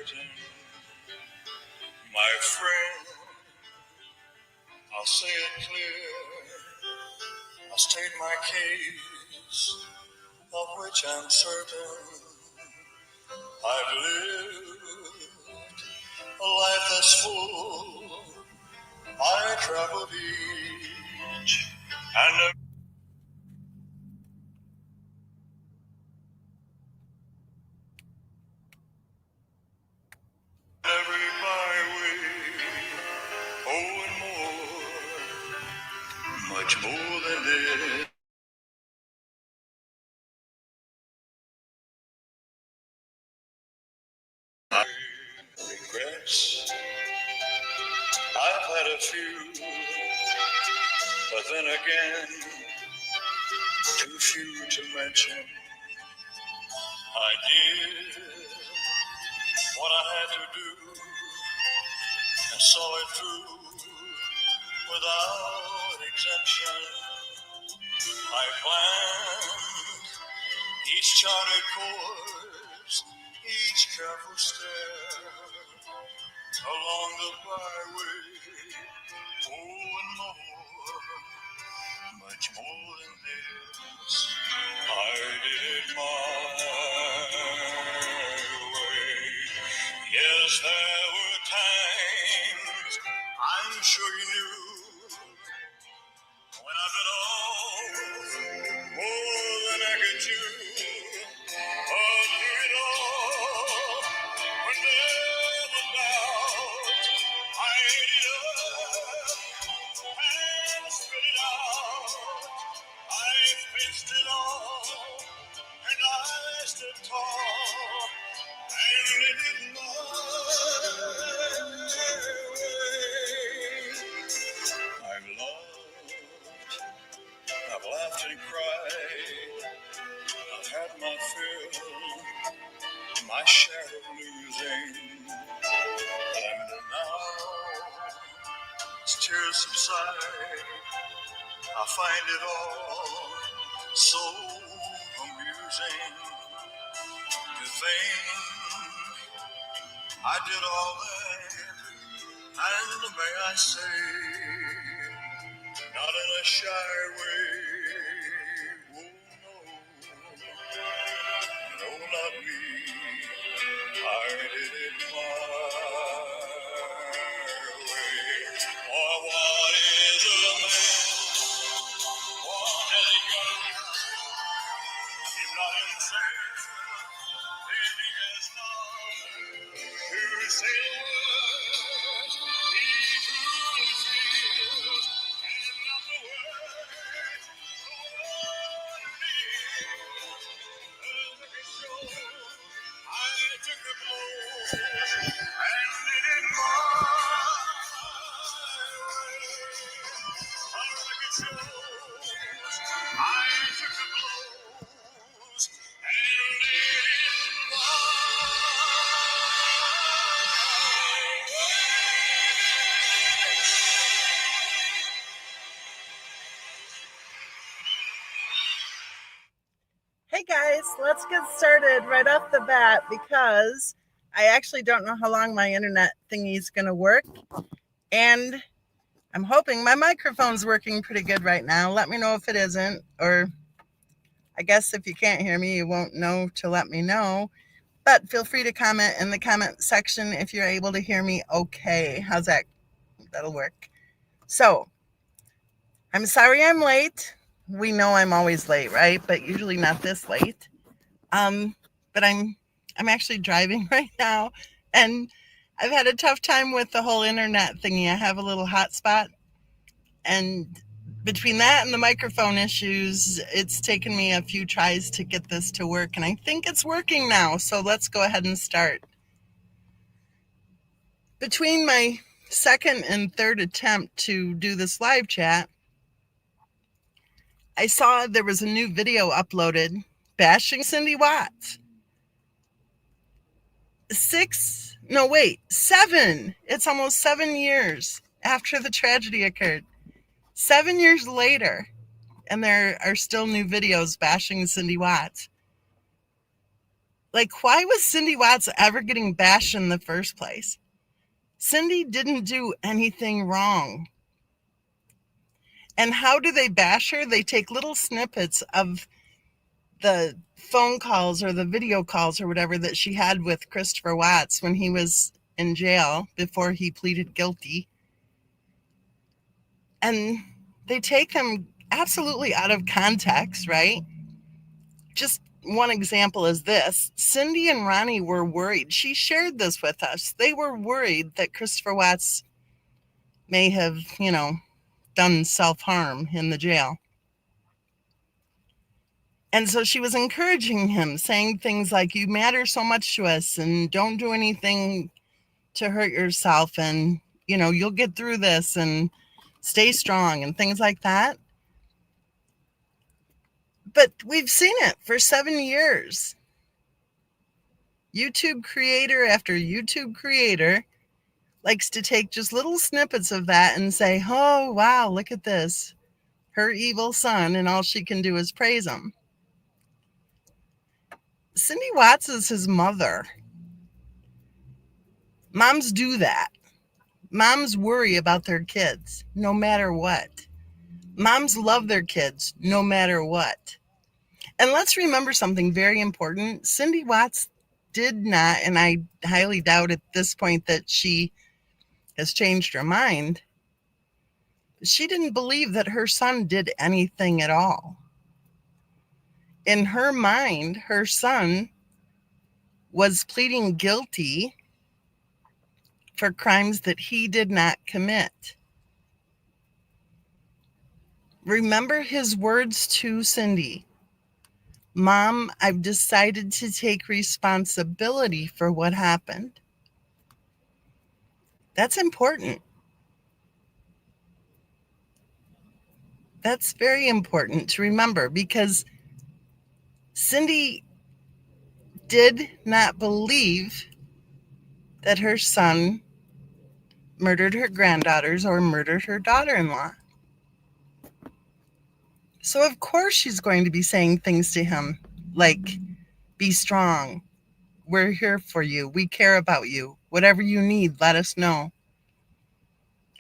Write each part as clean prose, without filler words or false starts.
curtain, my friend, I'll say it clear. I'll state my case, of which I'm certain. I've lived a life that's full. I traveled each and every byway, oh, and more, much more than this. I regrets, I've had a few, but then again, too few to mention. I did what I had to do and saw it through without exemption. I planned each charted course, each careful step along the byway, oh, and more, much more than this. I did it my way. Yes, there were times I'm sure you knew when I bit off more than I could chew. But through it all, when there was doubt, I ate it up and spit it out. I faced it all, and I stood tall, and it didn't matter. I've loved, I've laughed and cried, I've had my fill, my share of losing, and now as tears subside, I find it all so amusing to think I did all that, and may I say, not in a shy way. Oh, no, no, not me. I did it my way. Or what is a man? What has he got? If not himself, then he has none to say the words he truly feels, and not the words the world needs. As it shows, I took the blows and did it my way. Like it shows, I took the blows and did it my Hey guys, let's get started right off the bat because I actually don't know how long my internet thingy is going to work. And I'm hoping my microphone's working pretty good right now. Let me know if it isn't, or I guess if you can't hear me, you won't know to let me know. But feel free to comment in the comment section if you're able to hear me okay. How's that? That'll work. So, I'm sorry I'm late. We know I'm always late, right? But usually not this late. But I'm actually driving right now, and I've had a tough time with the whole internet thingy. I have a little hotspot, and between that and the microphone issues, it's taken me a few tries to get this to work, and I think it's working now. So let's go ahead and start. Between my second and third attempt to do this live chat, I saw there was a new video uploaded bashing Cindy Watts. 7. It's almost 7 years after the tragedy occurred. 7 years later, and there are still new videos bashing Cindy Watts. Like, why was Cindy Watts ever getting bashed in the first place? Cindy didn't do anything wrong. And how do they bash her? They take little snippets of the phone calls or the video calls or whatever that she had with Christopher Watts when he was in jail before he pleaded guilty. And they take them absolutely out of context, right? Just one example is this. Cindy and Ronnie were worried. She shared this with us. They were worried that Christopher Watts may have, done self-harm in the jail. And so she was encouraging him, saying things like, you matter so much to us and don't do anything to hurt yourself. And, you'll get through this and stay strong and things like that. But we've seen it for 7 years. YouTube creator after YouTube creator likes to take just little snippets of that and say, oh, wow, look at this. Her evil son, and all she can do is praise him. Cindy Watts is his mother. Moms do that. Moms worry about their kids no matter what. Moms love their kids no matter what. And let's remember something very important. Cindy Watts did not, and I highly doubt at this point that she has changed her mind. She didn't believe that her son did anything at all. In her mind, her son was pleading guilty for crimes that he did not commit. Remember his words to Cindy. Mom, I've decided to take responsibility for what happened. That's important. That's very important to remember because Cindy did not believe that her son murdered her granddaughters or murdered her daughter-in-law. So of course she's going to be saying things to him like, be strong. We're here for you. We care about you. Whatever you need, let us know.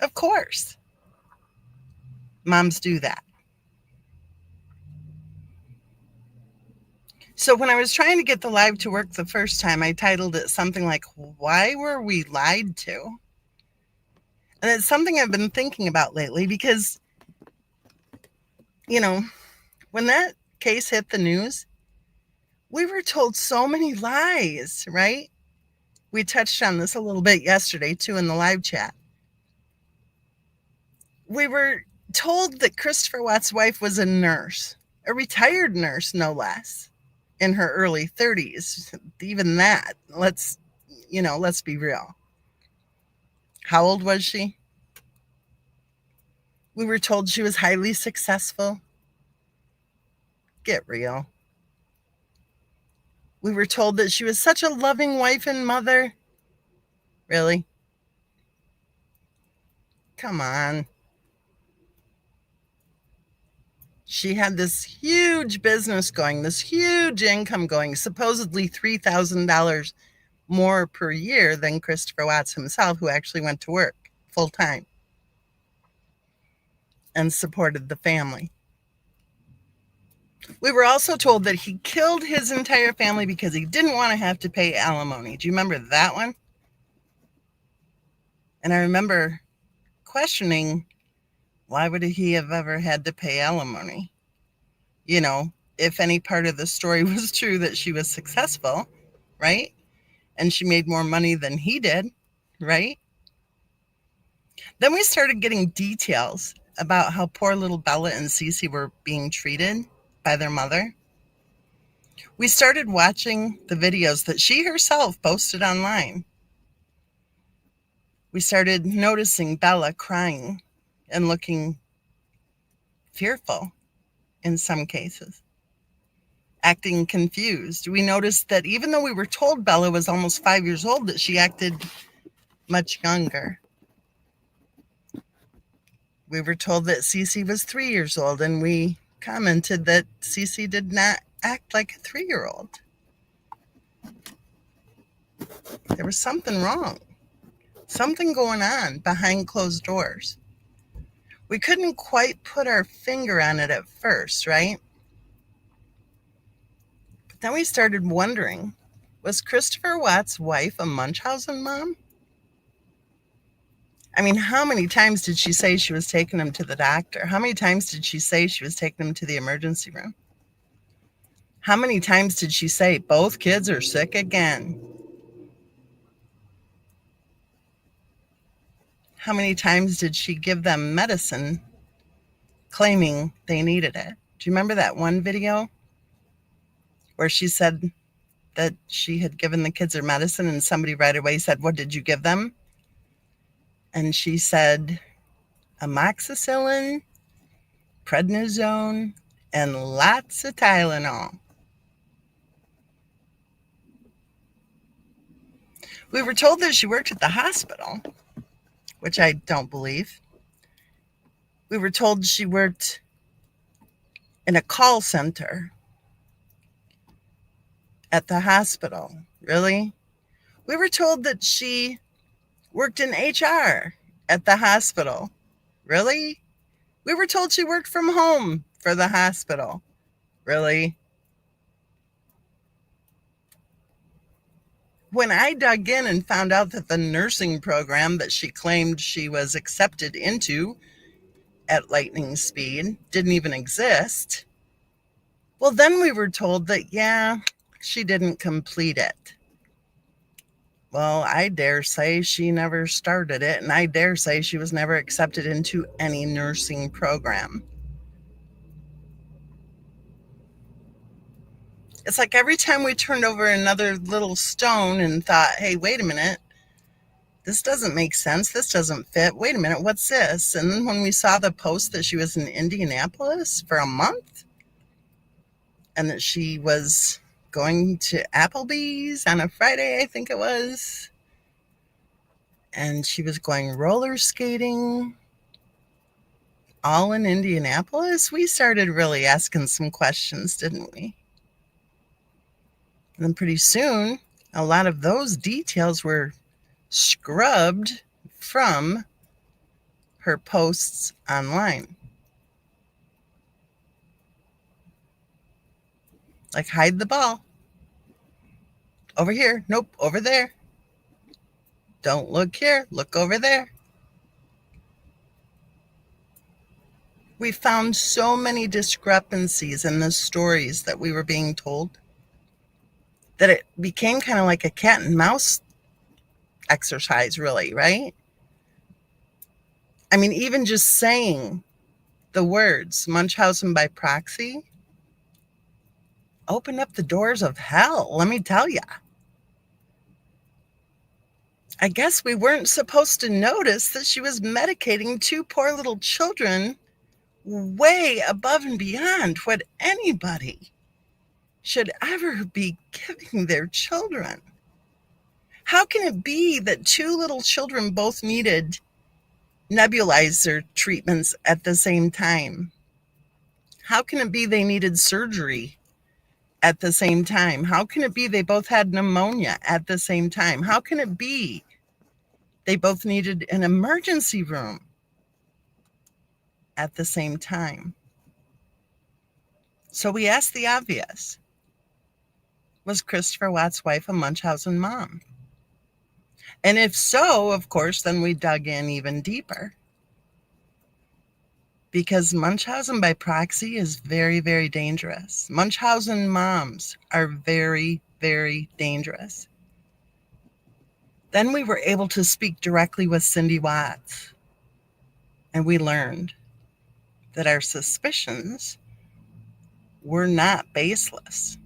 Of course. Moms do that. So when I was trying to get the live to work the first time, I titled it something like, why were we lied to? And it's something I've been thinking about lately because, when that case hit the news, we were told so many lies, right? We touched on this a little bit yesterday, too, in the live chat. We were told that Christopher Watts' wife was a nurse, a retired nurse, no less, in her early 30s. Even that, let's be real. How old was she? We were told she was highly successful. Get real. We were told that she was such a loving wife and mother. Really? Come on. She had this huge business going, this huge income going, supposedly $3,000 more per year than Christopher Watts himself, who actually went to work full time and supported the family. We were also told that he killed his entire family because he didn't want to have to pay alimony. Do you remember that one? And I remember questioning, why would he have ever had to pay alimony? If any part of the story was true that she was successful, right? And she made more money than he did, right? Then we started getting details about how poor little Bella and Cece were being treated by their mother. We started watching the videos that she herself posted online. We started noticing Bella crying and looking fearful in some cases, acting confused. We noticed that even though we were told Bella was almost 5 years old, that she acted much younger. We were told that Cece was 3 years old, and we commented that Cece did not act like a 3-year-old. There was something wrong, something going on behind closed doors. We couldn't quite put our finger on it at first, right? But then we started wondering, was Christopher Watt's wife a Munchausen mom? I mean, how many times did she say she was taking him to the doctor? How many times did she say she was taking him to the emergency room? How many times did she say, both kids are sick again? How many times did she give them medicine claiming they needed it? Do you remember that one video where she said that she had given the kids their medicine and somebody right away said, what did you give them? And she said, amoxicillin, prednisone, and lots of Tylenol. We were told that she worked at the hospital, which I don't believe. We were told she worked in a call center at the hospital. Really? We were told that she worked in HR at the hospital. Really? We were told she worked from home for the hospital. Really? When I dug in and found out that the nursing program that she claimed she was accepted into at lightning speed didn't even exist, well, then we were told that, yeah, she didn't complete it. Well, I dare say she never started it, and I dare say she was never accepted into any nursing program. It's like every time we turned over another little stone and thought, hey, wait a minute, this doesn't make sense. This doesn't fit. Wait a minute, what's this? And then when we saw the post that she was in Indianapolis for a month and that she was going to Applebee's on a Friday, I think it was, and she was going roller skating all in Indianapolis, we started really asking some questions, didn't we? And then pretty soon, a lot of those details were scrubbed from her posts online. Like, hide the ball. Over here. Nope, over there. Don't look here. Look over there. We found so many discrepancies in the stories that we were being told that it became kind of like a cat and mouse exercise, really, right? I mean, even just saying the words Munchausen by proxy opened up the doors of hell, let me tell you. I guess we weren't supposed to notice that she was medicating two poor little children way above and beyond what anybody should ever be giving their children. How can it be that two little children both needed nebulizer treatments at the same time? How can it be they needed surgery at the same time? How can it be they both had pneumonia at the same time? How can it be they both needed an emergency room at the same time? So we asked the obvious. Was Christopher Watt's wife a Munchausen mom? And if so, of course, then we dug in even deeper. Because Munchausen by proxy is very, very dangerous. Munchausen moms are very, very dangerous. Then we were able to speak directly with Cindy Watts. And we learned that our suspicions were not baseless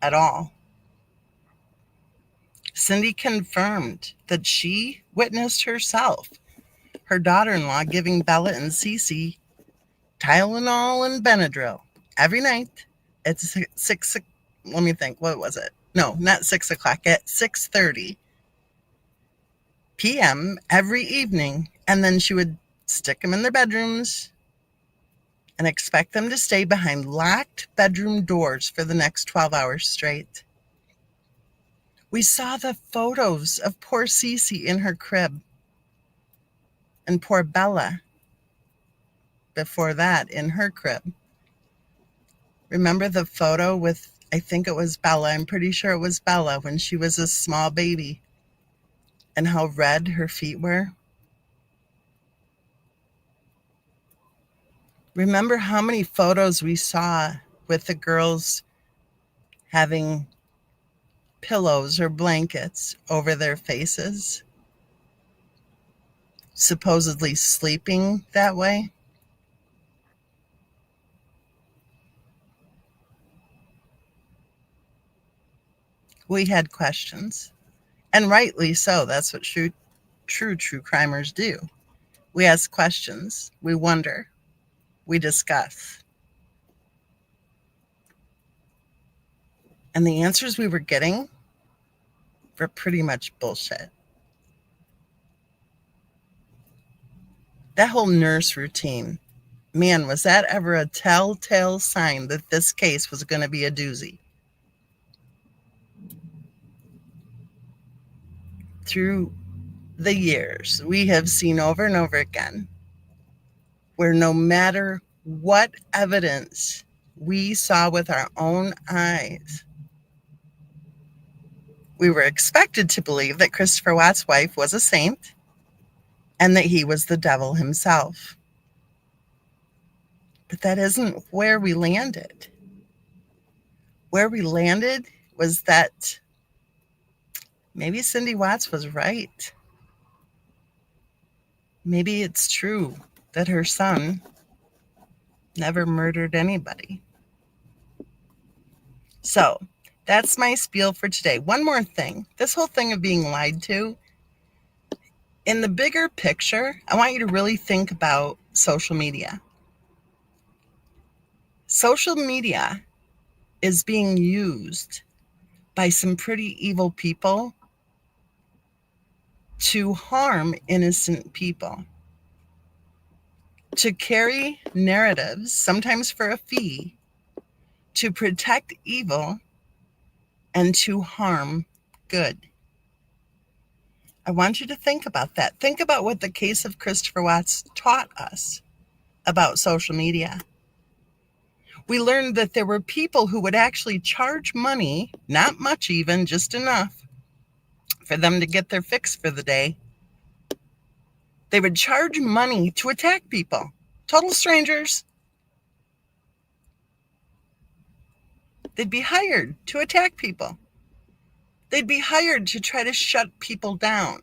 at all. Cindy confirmed that she witnessed herself, her daughter-in-law, giving Bella and Cece Tylenol and Benadryl every night at 6, let me think, what was it? No, not 6 o'clock, at 6:30 p.m. every evening. And then she would stick them in their bedrooms and expect them to stay behind locked bedroom doors for the next 12 hours straight. We saw the photos of poor Cece in her crib and poor Bella before that in her crib. Remember the photo with, I think it was Bella, I'm pretty sure it was Bella when she was a small baby and how red her feet were? Remember how many photos we saw with the girls having pillows or blankets over their faces, supposedly sleeping that way? We had questions, and rightly so. That's what true crimers do. We ask questions, we wonder, we discuss. And the answers we were getting were pretty much bullshit. That whole nurse routine, man, was that ever a telltale sign that this case was going to be a doozy? Through the years, we have seen over and over again where no matter what evidence we saw with our own eyes, we were expected to believe that Christopher Watt's wife was a saint and that he was the devil himself. But that isn't where we landed. Where we landed was that maybe Cindy Watts was right. Maybe it's true that her son never murdered anybody. So that's my spiel for today. One more thing. This whole thing of being lied to, in the bigger picture, I want you to really think about social media. Social media is being used by some pretty evil people to harm innocent people, to carry narratives, sometimes for a fee, to protect evil and to harm good. I want you to think about that. Think about what the case of Christopher Watts taught us about social media. We learned that there were people who would actually charge money, not much even, just enough for them to get their fix for the day. They would charge money to attack people, total strangers. They'd be hired to attack people. They'd be hired to try to shut people down.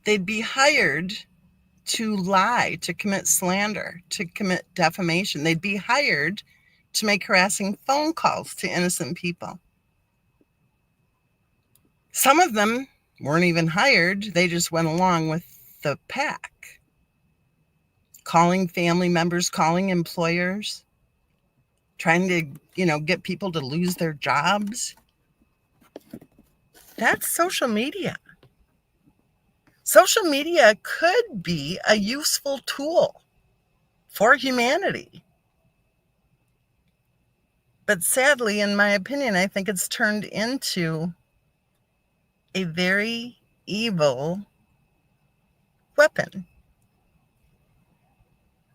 They'd be hired to lie, to commit slander, to commit defamation. They'd be hired to make harassing phone calls to innocent people. Some of them weren't even hired. They just went along with the pack, calling family members, calling employers, trying to, get people to lose their jobs. That's social media. Social media could be a useful tool for humanity. But sadly, in my opinion, I think it's turned into a very evil weapon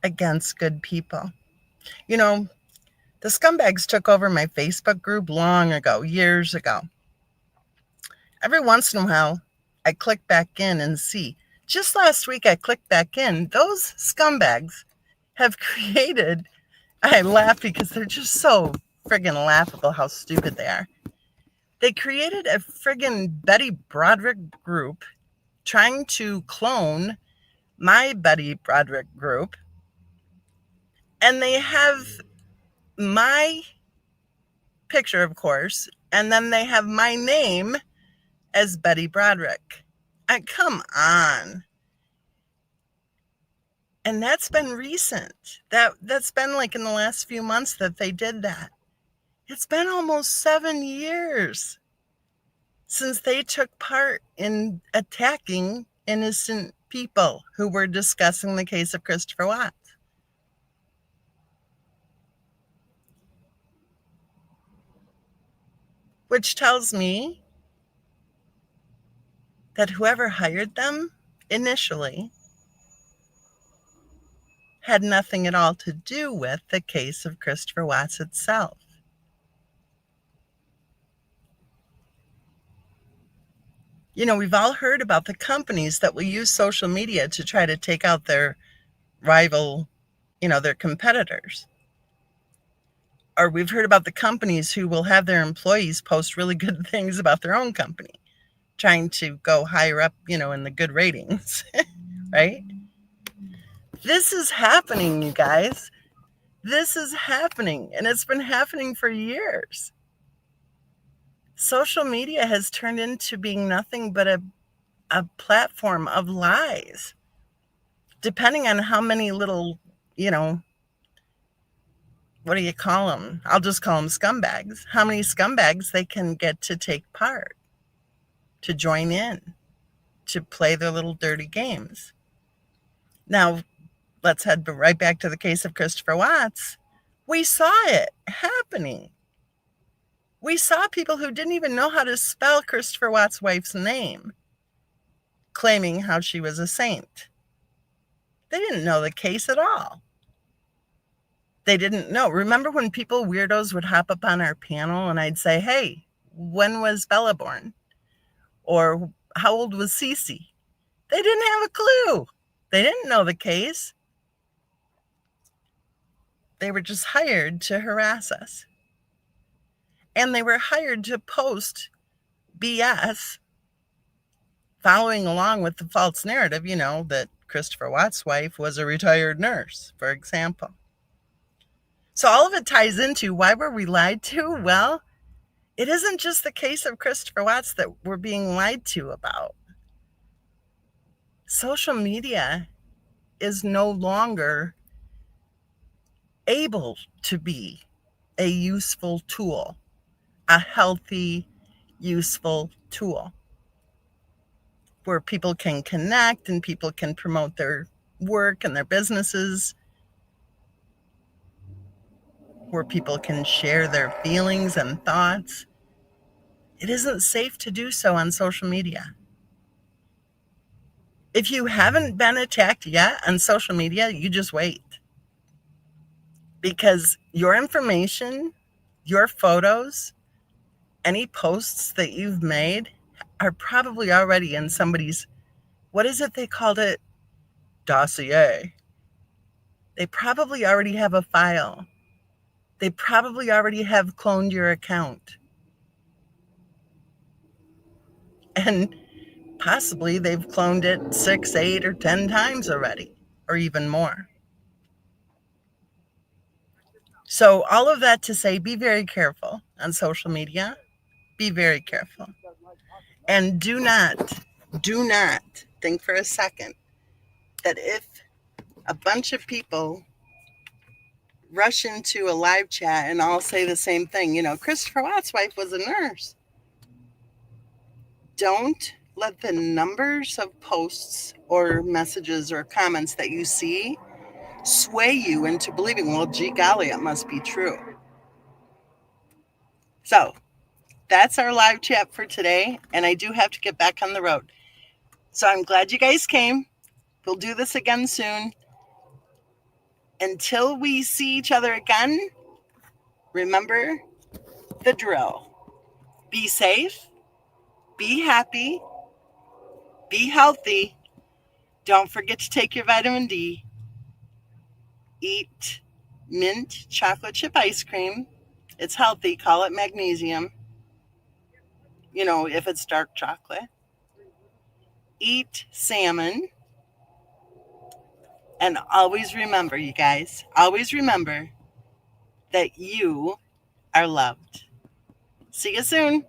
against good people. The scumbags took over my Facebook group long ago, years ago. Every once in a while, I click back in and see. Just last week, I clicked back in. Those scumbags have created, I laugh because they're just so friggin' laughable how stupid they are. They created a friggin' Betty Broderick group trying to clone my Betty Broderick group. And they have my picture, of course, and then they have my name as Betty Broderick. Come on. And that's been recent. That's been like in the last few months that they did that. It's been almost 7 years since they took part in attacking innocent people who were discussing the case of Christopher Watts. Which tells me that whoever hired them initially had nothing at all to do with the case of Christopher Watts itself. You know, we've all heard about the companies that will use social media to try to take out their rival, their competitors. Or we've heard about the companies who will have their employees post really good things about their own company, trying to go higher up, in the good ratings, right? This is happening, you guys. This is happening, and it's been happening for years. Social media has turned into being nothing but a platform of lies. Depending on how many little, what do you call them? I'll just call them scumbags. How many scumbags they can get to take part, to join in, to play their little dirty games. Now, let's head right back to the case of Christopher Watts. We saw it happening. We saw people who didn't even know how to spell Christopher Watts' wife's name, claiming how she was a saint. They didn't know the case at all. They didn't know. Remember when people, weirdos, would hop up on our panel and I'd say, hey, when was Bella born? Or how old was Cece? They didn't have a clue. They didn't know the case. They were just hired to harass us. And they were hired to post BS, following along with the false narrative, that Christopher Watts' wife was a retired nurse, for example. So all of it ties into why were we lied to? Well, it isn't just the case of Christopher Watts that we're being lied to about. Social media is no longer able to be a useful tool, a healthy, useful tool where people can connect and people can promote their work and their businesses, where people can share their feelings and thoughts. It isn't safe to do so on social media. If you haven't been attacked yet on social media, you just wait. Because your information, your photos, any posts that you've made are probably already in somebody's, what is it they called it? Dossier. They probably already have a file. They probably already have cloned your account. And possibly they've cloned it 6, 8, or 10 times already, or even more. So all of that to say, be very careful on social media. Be very careful. And do not think for a second that if a bunch of people rush into a live chat and all say the same thing, Christopher Watts' wife was a nurse. Don't let the numbers of posts or messages or comments that you see sway you into believing, well, gee golly, it must be true. So that's our live chat for today. And I do have to get back on the road. So I'm glad you guys came. We'll do this again soon. Until we see each other again, remember the drill. Be safe, be happy, be healthy. Don't forget to take your vitamin D. Eat mint chocolate chip ice cream. It's healthy. Call it magnesium. If it's dark chocolate. Eat salmon. And always remember, you guys, always remember that you are loved. See you soon.